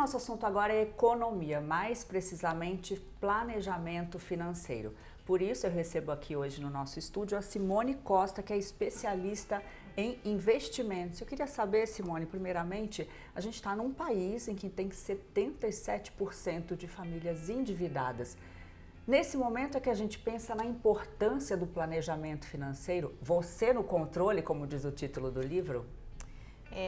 nosso assunto agora é economia, mais precisamente planejamento financeiro. Por isso eu recebo aqui hoje no nosso estúdio a Simone Costa, que é especialista em investimentos. Eu queria saber, Simone, primeiramente, a gente está num país em que tem 77% de famílias endividadas. Nesse momento é que a gente pensa na importância do planejamento financeiro, você no controle, como diz o título do livro?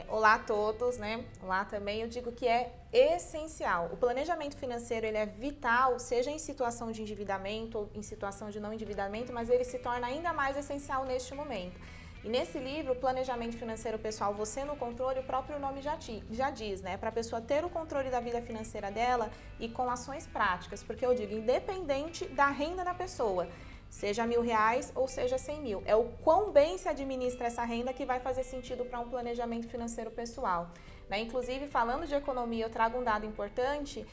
Olá a todos, né? Olá também, eu digo que é essencial. O planejamento financeiro ele é vital, seja em situação de endividamento ou em situação de não endividamento, mas ele se torna ainda mais essencial neste momento. E nesse livro, Planejamento Financeiro Pessoal, Você no Controle, o próprio nome já diz, né? Para a pessoa ter o controle da vida financeira dela e com ações práticas, porque eu digo, independente da renda da pessoa, seja R$1.000 ou seja 100 mil. É o quão bem se administra essa renda que vai fazer sentido para um planejamento financeiro pessoal. Né? Inclusive, falando de economia, eu trago um dado importante.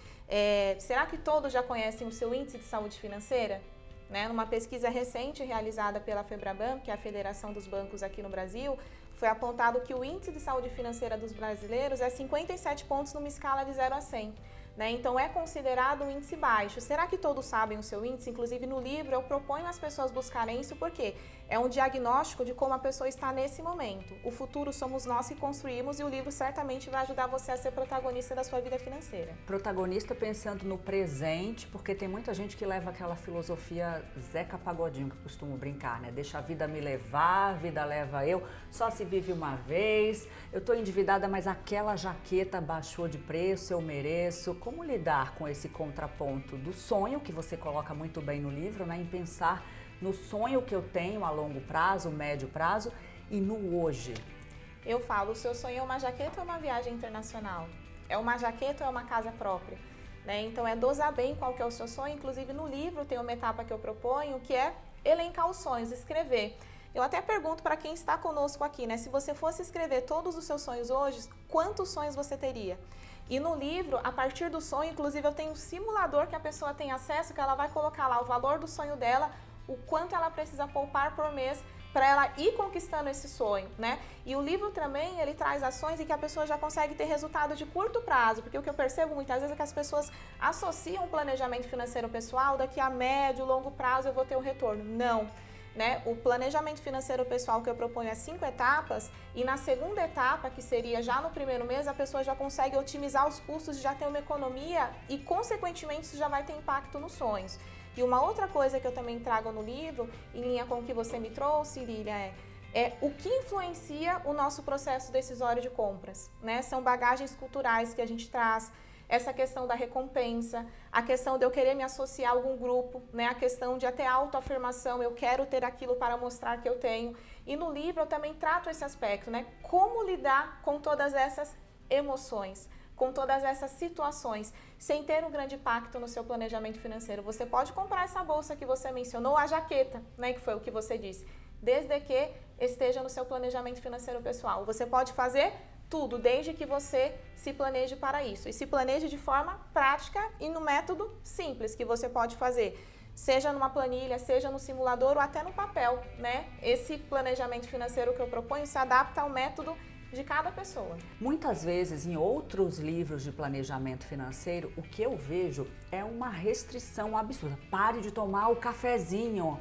Será que todos já conhecem o seu índice de saúde financeira? Né? Numa pesquisa recente realizada pela Febraban, que é a Federação dos Bancos aqui no Brasil, foi apontado que o índice de saúde financeira dos brasileiros é 57 pontos numa escala de 0 a 100. Né? Então, é considerado um índice baixo. Será que todos sabem o seu índice? Inclusive, no livro, eu proponho às pessoas buscarem isso porque é um diagnóstico de como a pessoa está nesse momento. O futuro somos nós que construímos e o livro certamente vai ajudar você a ser protagonista da sua vida financeira. Protagonista pensando no presente, porque tem muita gente que leva aquela filosofia Zeca Pagodinho, que eu costumo brincar, né? Deixa a vida me levar, a vida leva eu, só se vive uma vez, eu tô endividada, mas aquela jaqueta baixou de preço, eu mereço. Como lidar com esse contraponto do sonho, que você coloca muito bem no livro, né? Em pensar no sonho que eu tenho a longo prazo, médio prazo e no hoje? Eu falo, o seu sonho é uma jaqueta ou uma viagem internacional? É uma jaqueta ou é uma casa própria? Né? Então é dosar bem qual que é o seu sonho. Inclusive no livro tem uma etapa que eu proponho que é elencar os sonhos, escrever. Eu até pergunto para quem está conosco aqui, né? Se você fosse escrever todos os seus sonhos hoje, quantos sonhos você teria? E no livro, a partir do sonho, inclusive eu tenho um simulador que a pessoa tem acesso, que ela vai colocar lá o valor do sonho dela, o quanto ela precisa poupar por mês para ela ir conquistando esse sonho, né? E o livro também, ele traz ações em que a pessoa já consegue ter resultado de curto prazo, porque o que eu percebo muitas vezes é que as pessoas associam o planejamento financeiro pessoal, daqui a médio, longo prazo eu vou ter um retorno. Não. Né? O planejamento financeiro pessoal que eu proponho é 5 etapas e na segunda etapa, que seria já no primeiro mês, a pessoa já consegue otimizar os custos e já ter uma economia e, consequentemente, isso já vai ter impacto nos sonhos. E uma outra coisa que eu também trago no livro, em linha com o que você me trouxe, Lília, é o que influencia o nosso processo decisório de compras. Né? São bagagens culturais que a gente traz, essa questão da recompensa, a questão de eu querer me associar a algum grupo, né? A questão de até autoafirmação, eu quero ter aquilo para mostrar que eu tenho. E no livro eu também trato esse aspecto, né? Como lidar com todas essas emoções, com todas essas situações, sem ter um grande impacto no seu planejamento financeiro. Você pode comprar essa bolsa que você mencionou, a jaqueta, né? Que foi o que você disse, desde que esteja no seu planejamento financeiro pessoal. Você pode fazer tudo, desde que você se planeje para isso. E se planeje de forma prática e no método simples que você pode fazer. Seja numa planilha, seja no simulador ou até no papel, né? Esse planejamento financeiro que eu proponho se adapta ao método de cada pessoa. Muitas vezes, em outros livros de planejamento financeiro, o que eu vejo é uma restrição absurda. Pare de tomar o cafezinho,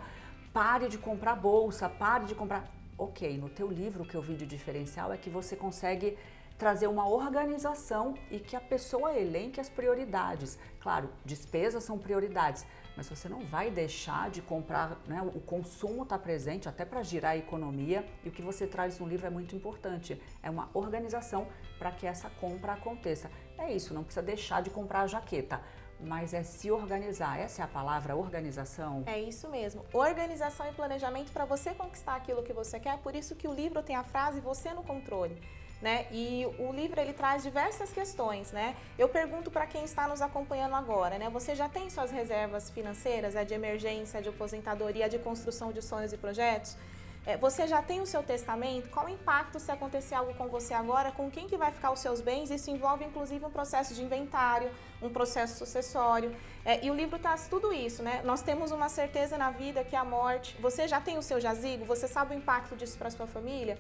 pare de comprar bolsa, pare de comprar... Ok, no teu livro o que eu vi de diferencial é que você consegue trazer uma organização e que a pessoa elenque as prioridades. Claro, despesas são prioridades, mas você não vai deixar de comprar, né? O consumo está presente até para girar a economia e o que você traz no livro é muito importante. É uma organização para que essa compra aconteça. É isso, não precisa deixar de comprar a jaqueta, mas é se organizar. Essa é a palavra, organização? É isso mesmo. Organização e planejamento para você conquistar aquilo que você quer. Por isso que o livro tem a frase "você no controle". Né? E o livro ele traz diversas questões, né? Eu pergunto para quem está nos acompanhando agora, né? Você já tem suas reservas financeiras, de emergência, de aposentadoria, de construção de sonhos e projetos? Você já tem o seu testamento? Qual o impacto se acontecer algo com você agora? Com quem que vai ficar os seus bens? Isso envolve inclusive um processo de inventário, um processo sucessório. E o livro traz tudo isso, né? Nós temos uma certeza na vida que é a morte. Você já tem o seu jazigo? Você sabe o impacto disso para a sua família?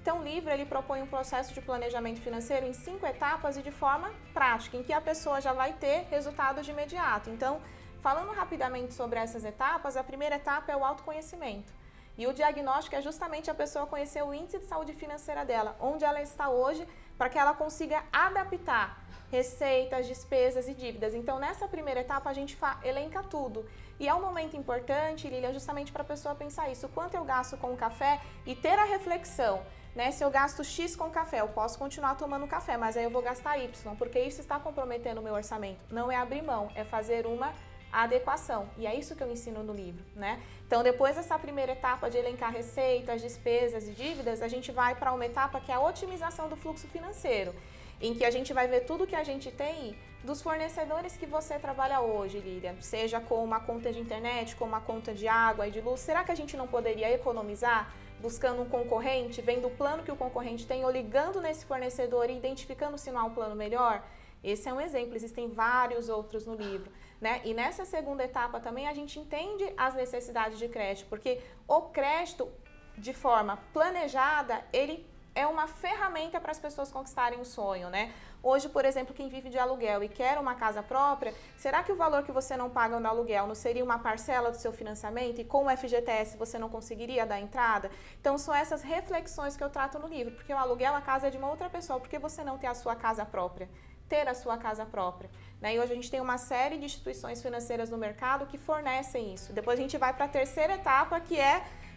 Então, o livro ele propõe um processo de planejamento financeiro em 5 etapas e de forma prática, em que a pessoa já vai ter resultado de imediato. Então, falando rapidamente sobre essas etapas, a primeira etapa é o autoconhecimento. E o diagnóstico é justamente a pessoa conhecer o índice de saúde financeira dela, onde ela está hoje, para que ela consiga adaptar receitas, despesas e dívidas. Então, nessa primeira etapa, a gente elenca tudo. E é um momento importante, Lilian, justamente para a pessoa pensar isso. Quanto eu gasto com o café e ter a reflexão, né? Se eu gasto X com café, eu posso continuar tomando café, mas aí eu vou gastar Y, porque isso está comprometendo o meu orçamento. Não é abrir mão, é fazer uma adequação. E é isso que eu ensino no livro, né? Então, depois dessa primeira etapa de elencar receitas, despesas e dívidas, a gente vai para uma etapa que é a otimização do fluxo financeiro, em que a gente vai ver tudo que a gente tem dos fornecedores que você trabalha hoje, Lilian, seja com uma conta de internet, com uma conta de água e de luz. Será que a gente não poderia economizar buscando um concorrente, vendo o plano que o concorrente tem ou ligando nesse fornecedor e identificando se não há um plano melhor? Esse é um exemplo, existem vários outros no livro, né? E nessa segunda etapa também a gente entende as necessidades de crédito, porque o crédito, de forma planejada, ele é uma ferramenta para as pessoas conquistarem o sonho, né? Hoje, por exemplo, quem vive de aluguel e quer uma casa própria, será que o valor que você não paga no aluguel não seria uma parcela do seu financiamento e com o FGTS você não conseguiria dar entrada? Então, são essas reflexões que eu trato no livro, porque o aluguel, a casa é de uma outra pessoa, por que você não ter a sua casa própria? Ter a sua casa própria, né? E hoje a gente tem uma série de instituições financeiras no mercado que fornecem isso. Depois a gente vai para a terceira etapa, que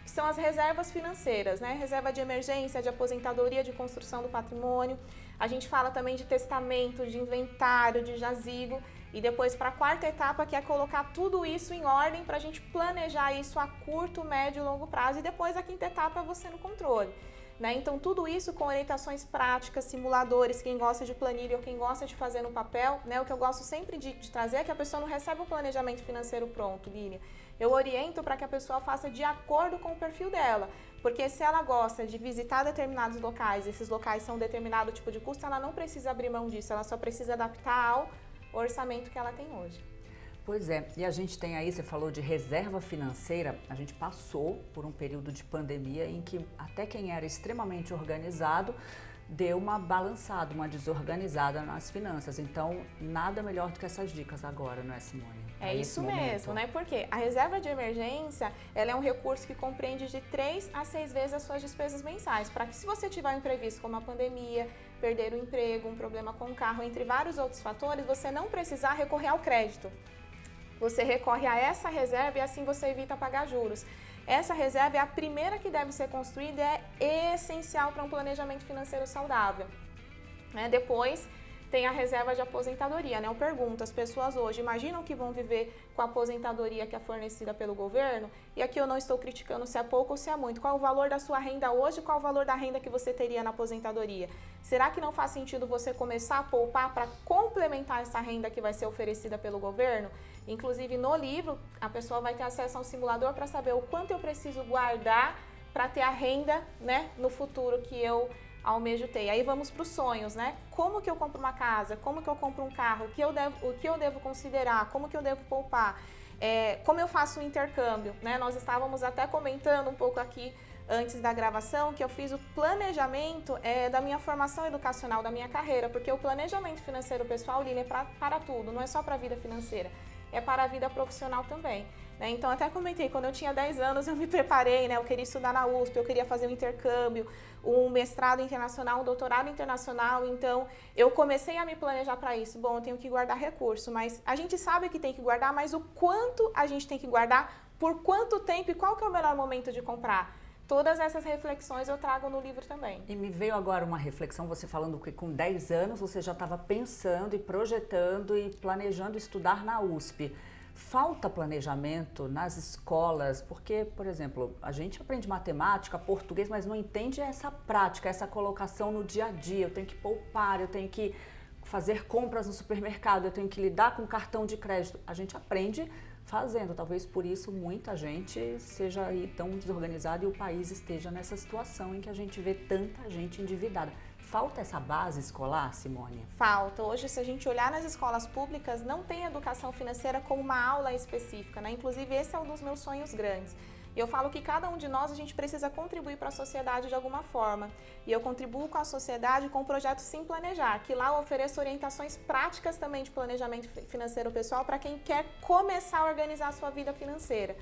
são as reservas financeiras, né? Reserva de emergência, de aposentadoria, de construção do patrimônio. A gente fala também de testamento, de inventário, de jazigo. E depois para a quarta etapa, que é colocar tudo isso em ordem para a gente planejar isso a curto, médio e longo prazo. E depois a quinta etapa é você no controle. Né? Então, tudo isso com orientações práticas, simuladores, quem gosta de planilha ou quem gosta de fazer no papel, né? O que eu gosto sempre de trazer é que a pessoa não recebe um planejamento financeiro pronto, Lilian. Eu oriento para que a pessoa faça de acordo com o perfil dela, porque se ela gosta de visitar determinados locais, esses locais são determinado tipo de custo, ela não precisa abrir mão disso, ela só precisa adaptar ao orçamento que ela tem hoje. Pois é, e a gente tem aí, você falou de reserva financeira, a gente passou por um período de pandemia em que até quem era extremamente organizado deu uma balançada, uma desorganizada nas finanças. Então, nada melhor do que essas dicas agora, não é, Simone? É isso mesmo, né? Porque a reserva de emergência, ela é um recurso que compreende de 3 a 6 vezes as suas despesas mensais, para que se você tiver um imprevisto como a pandemia, perder o emprego, um problema com o carro, entre vários outros fatores, você não precisar recorrer ao crédito. Você recorre a essa reserva e assim você evita pagar juros. Essa reserva é a primeira que deve ser construída e é essencial para um planejamento financeiro saudável. Né? Depois tem a reserva de aposentadoria. Né? Eu pergunto, as pessoas hoje imaginam que vão viver com a aposentadoria que é fornecida pelo governo? E aqui eu não estou criticando se é pouco ou se é muito. Qual é o valor da sua renda hoje? Qual é o valor da renda que você teria na aposentadoria? Será que não faz sentido você começar a poupar para complementar essa renda que vai ser oferecida pelo governo? Inclusive, no livro, a pessoa vai ter acesso a um simulador para saber o quanto eu preciso guardar para ter a renda, né, no futuro que eu almejo ter. Aí vamos para os sonhos, né? Como que eu compro uma casa? Como que eu compro um carro? O que eu devo considerar? Como que eu devo poupar? Como eu faço o intercâmbio, né? Nós estávamos até comentando um pouco aqui antes da gravação que eu fiz o planejamento da minha formação educacional, da minha carreira, porque o planejamento financeiro pessoal, Lilian, é para tudo, não é só para a vida financeira, é para a vida profissional também. Né? Então, até comentei, quando eu tinha 10 anos, eu me preparei, né? Eu queria estudar na USP, eu queria fazer um intercâmbio, um mestrado internacional, um doutorado internacional, então eu comecei a me planejar para isso. Bom, eu tenho que guardar recurso, mas a gente sabe que tem que guardar, mas o quanto a gente tem que guardar, por quanto tempo e qual que é o melhor momento de comprar? Todas essas reflexões eu trago no livro também. E me veio agora uma reflexão, você falando que com 10 anos você já estava pensando e projetando e planejando estudar na USP. Falta planejamento nas escolas, porque, por exemplo, a gente aprende matemática, português, mas não entende essa prática, essa colocação no dia a dia. Eu tenho que poupar, eu tenho que fazer compras no supermercado, eu tenho que lidar com cartão de crédito. A gente aprende fazendo, talvez por isso muita gente seja aí tão desorganizada e o país esteja nessa situação em que a gente vê tanta gente endividada. Falta essa base escolar, Simone? Falta. Hoje, se a gente olhar nas escolas públicas, não tem educação financeira como uma aula específica, né? Inclusive, esse é um dos meus sonhos grandes. E eu falo que cada um de nós, a gente precisa contribuir para a sociedade de alguma forma. E eu contribuo com a sociedade com o projeto Sim Planejar, que lá eu ofereço orientações práticas também de planejamento financeiro pessoal para quem quer começar a organizar a sua vida financeira.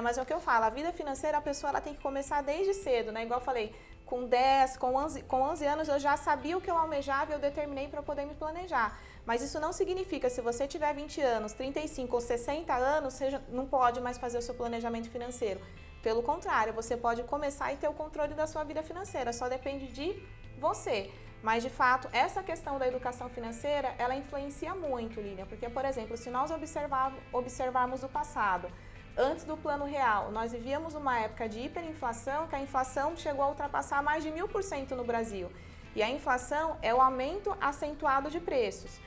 Mas é o que eu falo, a vida financeira, a pessoa ela tem que começar desde cedo, né? Igual eu falei, com 10, com 11 anos eu já sabia o que eu almejava e eu determinei para poder me planejar. Mas isso não significa, se você tiver 20 anos, 35 ou 60 anos, você não pode mais fazer o seu planejamento financeiro. Pelo contrário, você pode começar e ter o controle da sua vida financeira, só depende de você. Mas, de fato, essa questão da educação financeira, ela influencia muito, Lilian, porque, por exemplo, se nós observarmos o passado, antes do Plano Real, nós vivíamos uma época de hiperinflação, que a inflação chegou a ultrapassar mais de 1000% no Brasil. E a inflação é o aumento acentuado de preços.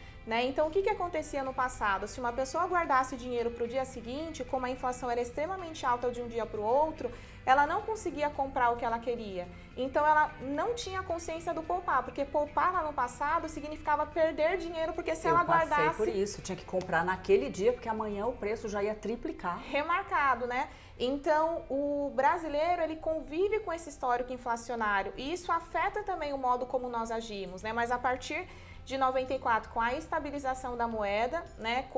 Então, o que acontecia no passado? Se uma pessoa guardasse dinheiro para o dia seguinte, como a inflação era extremamente alta de um dia para o outro, ela não conseguia comprar o que ela queria. Então, ela não tinha consciência do poupar, porque poupar lá no passado significava perder dinheiro, porque se ela guardasse... Eu passei por isso, tinha que comprar naquele dia, porque amanhã o preço já ia triplicar. Remarcado, né? Então, o brasileiro, ele convive com esse histórico inflacionário, e isso afeta também o modo como nós agimos, né? Mas a partir de 94, com a estabilização da moeda, né,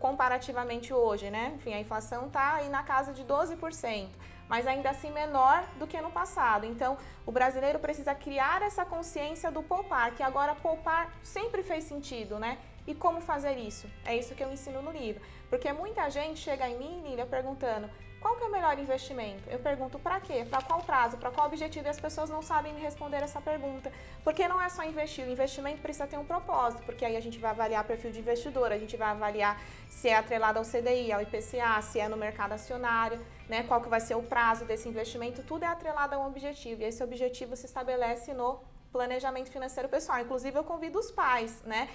comparativamente hoje, né, enfim, a inflação está aí na casa de 12%, mas ainda assim menor do que no passado. Então, o brasileiro precisa criar essa consciência do poupar, que agora poupar sempre fez sentido, né? E como fazer isso? É isso que eu ensino no livro. Porque muita gente chega em mim, Lília, perguntando: qual que é o melhor investimento? Eu pergunto para quê? Para qual prazo? Para qual objetivo? E as pessoas não sabem me responder essa pergunta. Porque não é só investir. O investimento precisa ter um propósito, porque aí a gente vai avaliar perfil de investidor, a gente vai avaliar se é atrelado ao CDI, ao IPCA, se é no mercado acionário, né? Qual que vai ser o prazo desse investimento. Tudo é atrelado a um objetivo. E esse objetivo se estabelece no planejamento financeiro pessoal. Inclusive, eu convido os pais, né?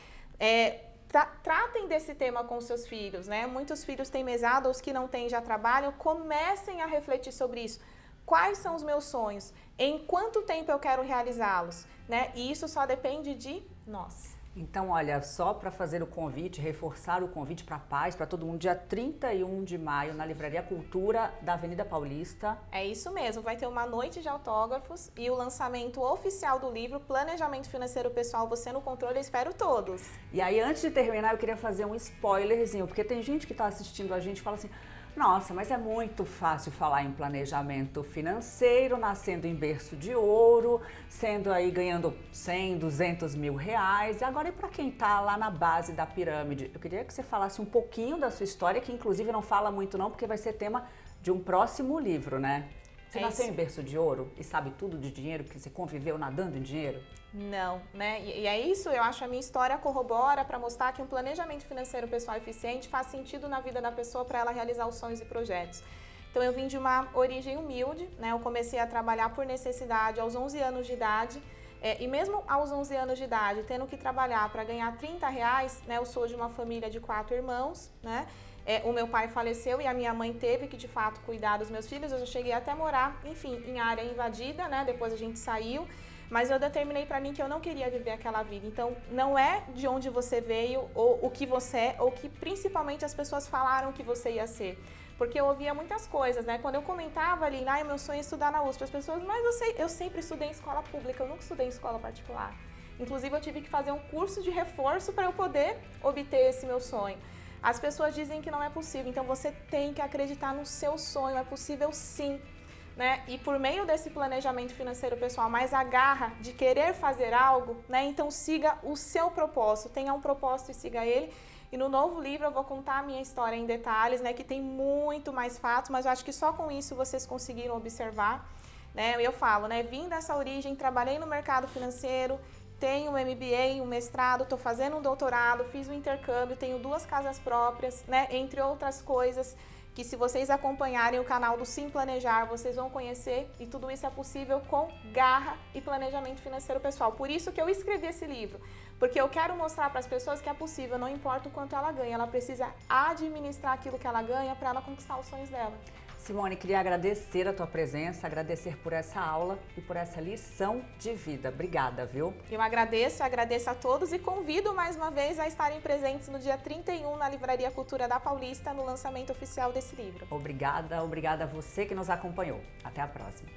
Tratem desse tema com seus filhos, né? Muitos filhos têm mesada, os que não têm já trabalham, comecem a refletir sobre isso. Quais são os meus sonhos? Em quanto tempo eu quero realizá-los? Né? E isso só depende de nós. Então, olha, só para fazer o convite, reforçar o convite para paz, para todo mundo, dia 31 de maio, na Livraria Cultura da Avenida Paulista. É isso mesmo, vai ter uma noite de autógrafos e o lançamento oficial do livro Planejamento Financeiro Pessoal, Você no Controle, eu espero todos. E aí, antes de terminar, eu queria fazer um spoilerzinho, porque tem gente que está assistindo a gente e fala assim: nossa, mas é muito fácil falar em planejamento financeiro, nascendo em berço de ouro, sendo aí ganhando 100, 200 mil reais. E agora, e para quem está lá na base da pirâmide? Eu queria que você falasse um pouquinho da sua história, que inclusive não fala muito não, porque vai ser tema de um próximo livro, né? Você nasceu em berço de ouro e sabe tudo de dinheiro, porque você conviveu nadando em dinheiro? Não, né? E é isso, eu acho, a minha história corrobora para mostrar que um planejamento financeiro pessoal eficiente faz sentido na vida da pessoa para ela realizar os sonhos e projetos. Então, eu vim de uma origem humilde, né? Eu comecei a trabalhar por necessidade aos 11 anos de idade. E mesmo aos 11 anos de idade, tendo que trabalhar para ganhar R$30, né? Eu sou de uma família de 4 irmãos, né? O meu pai faleceu e a minha mãe teve que, de fato, cuidar dos meus filhos. Eu já cheguei até a morar, enfim, em área invadida, né? Depois a gente saiu. Mas eu determinei para mim que eu não queria viver aquela vida. Então, não é de onde você veio, ou o que você é, ou que principalmente as pessoas falaram que você ia ser. Porque eu ouvia muitas coisas, né? Quando eu comentava ali, meu sonho é estudar na USP, as pessoas, mas eu sempre estudei em escola pública, eu nunca estudei em escola particular. Inclusive, eu tive que fazer um curso de reforço para eu poder obter esse meu sonho. As pessoas dizem que não é possível, então você tem que acreditar no seu sonho, é possível sim. Né? E por meio desse planejamento financeiro pessoal, mais a garra de querer fazer algo, né? Então siga o seu propósito, tenha um propósito e siga ele. E no novo livro eu vou contar a minha história em detalhes, né? Que tem muito mais fatos, mas eu acho que só com isso vocês conseguiram observar, né? Eu falo, né? Vim dessa origem, trabalhei no mercado financeiro, tenho um MBA, um mestrado, estou fazendo um doutorado, fiz um intercâmbio, tenho 2 casas próprias, né? Entre outras coisas, que se vocês acompanharem o canal do Sim Planejar, vocês vão conhecer, e tudo isso é possível com garra e planejamento financeiro pessoal. Por isso que eu escrevi esse livro, porque eu quero mostrar para as pessoas que é possível, não importa o quanto ela ganha, ela precisa administrar aquilo que ela ganha para ela conquistar os sonhos dela. Simone, queria agradecer a tua presença, agradecer por essa aula e por essa lição de vida. Obrigada, viu? Eu agradeço a todos e convido mais uma vez a estarem presentes no dia 31 na Livraria Cultura da Paulista, no lançamento oficial desse livro. Obrigada a você que nos acompanhou. Até a próxima.